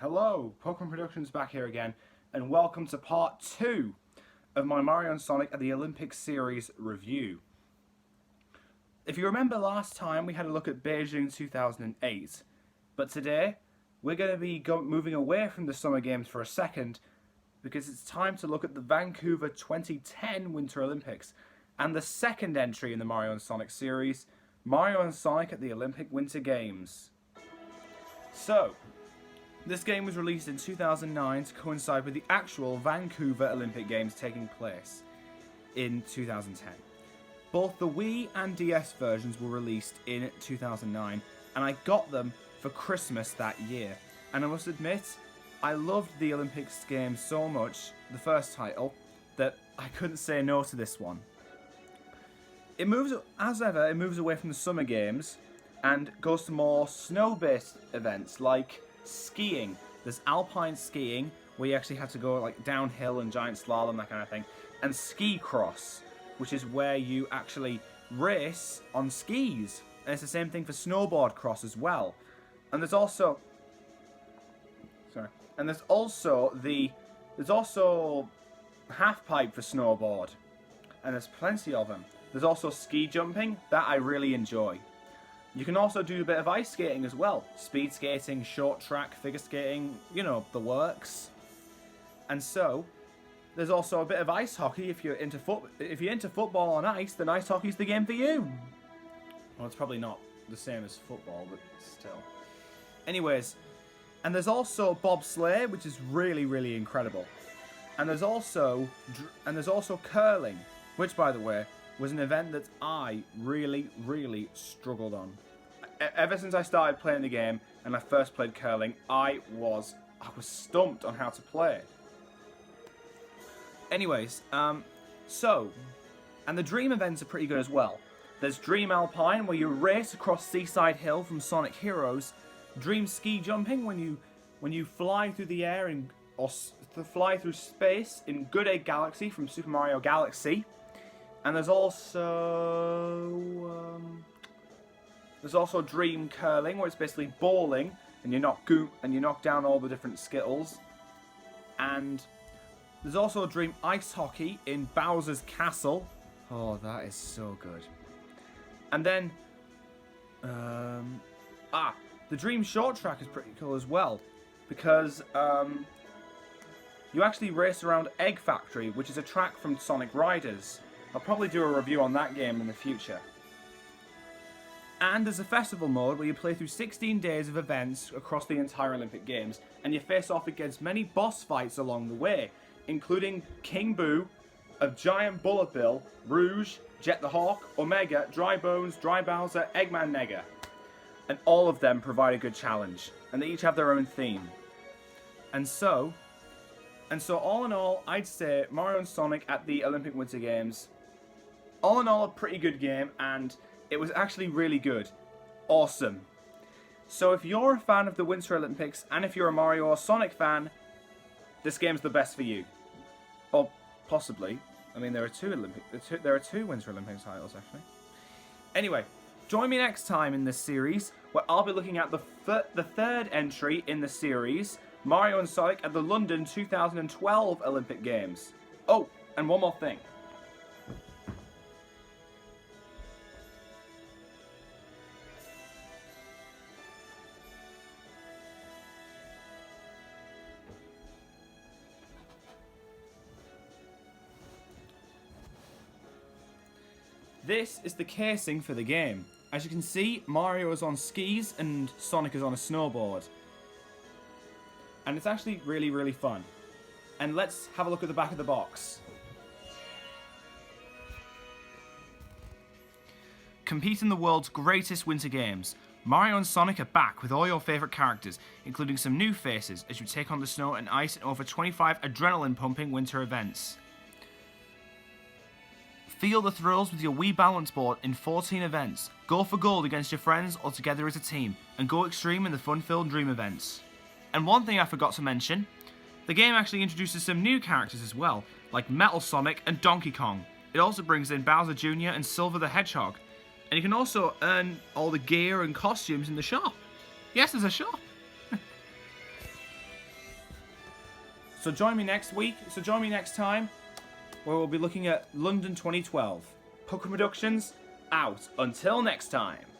Hello, Pokemon Productions back here again, and welcome to part 2 of my Mario & Sonic at the Olympics Series review. If you remember last time, we had a look at Beijing 2008, but today we're going to be moving away from the Summer Games for a second, because it's time to look at the Vancouver 2010 Winter Olympics, and the second entry in the Mario & Sonic series, Mario & Sonic at the Olympic Winter Games. So, this game was released in 2009 to coincide with the actual Vancouver Olympic Games taking place in 2010. Both the Wii and DS versions were released in 2009, and I got them for Christmas that year. And I must admit, I loved the Olympics game so much, the first title, that I couldn't say no to this one. It moves, as ever, it moves away from the Summer Games and goes to more snow-based events like skiing. There's alpine skiing, where you actually have to go like downhill and giant slalom, that kind of thing, and ski cross, which is where you actually race on skis. And it's the same thing for snowboard cross as well. And there's also there's also half pipe for snowboard, and there's plenty of them. There's also ski jumping that I really enjoy. You can also do a bit of ice skating as well. Speed skating, short track, figure skating, you know, the works. And so, there's also a bit of ice hockey. If you're into football on ice, then ice hockey's the game for you. Well, it's probably not the same as football, but still. Anyways, and there's also bobsleigh, which is really, really incredible. And there's also curling, which, by the way, was an event that I really, really struggled on. Ever since I started playing the game and I first played curling, I was stumped on how to play. Anyways, and the Dream events are pretty good as well. There's Dream Alpine, where you race across Seaside Hill from Sonic Heroes. Dream Ski Jumping, when you fly through the air or fly through space in Good Egg Galaxy from Super Mario Galaxy. And there's also Dream Curling, where it's basically bowling, and you knock down all the different Skittles. And there's also Dream Ice Hockey in Bowser's Castle. Oh, that is so good. And then, the Dream Short Track is pretty cool as well, because you actually race around Egg Factory, which is a track from Sonic Riders. I'll probably do a review on that game in the future. And there's a festival mode where you play through 16 days of events across the entire Olympic Games, and you face off against many boss fights along the way, including King Boo, a giant Bullet Bill, Rouge, Jet the Hawk, Omega, Dry Bones, Dry Bowser, Eggman Nega. And all of them provide a good challenge, and they each have their own theme. And so all in all, I'd say Mario & Sonic at the Olympic Winter Games, all in all, a pretty good game, and it was actually really good. Awesome. So if you're a fan of the Winter Olympics, and if you're a Mario or Sonic fan, this game's the best for you. Or possibly. I mean, there are two Winter Olympics titles, actually. Anyway, join me next time in this series, where I'll be looking at the third entry in the series, Mario & Sonic at the London 2012 Olympic Games. Oh, and one more thing. This is the casing for the game. As you can see, Mario is on skis and Sonic is on a snowboard. And it's actually really, really fun. And let's have a look at the back of the box. Compete in the world's greatest winter games. Mario and Sonic are back with all your favourite characters, including some new faces, as you take on the snow and ice in over 25 adrenaline-pumping winter events. Feel the thrills with your Wii Balance Board in 14 events. Go for gold against your friends or together as a team, and go extreme in the fun-filled Dream events. And one thing I forgot to mention, the game actually introduces some new characters as well, like Metal Sonic and Donkey Kong. It also brings in Bowser Jr. and Silver the Hedgehog. And you can also earn all the gear and costumes in the shop. Yes, there's a shop. So join me next week. So join me next time, where we'll be looking at London 2012. Pucker Productions, out. Until next time.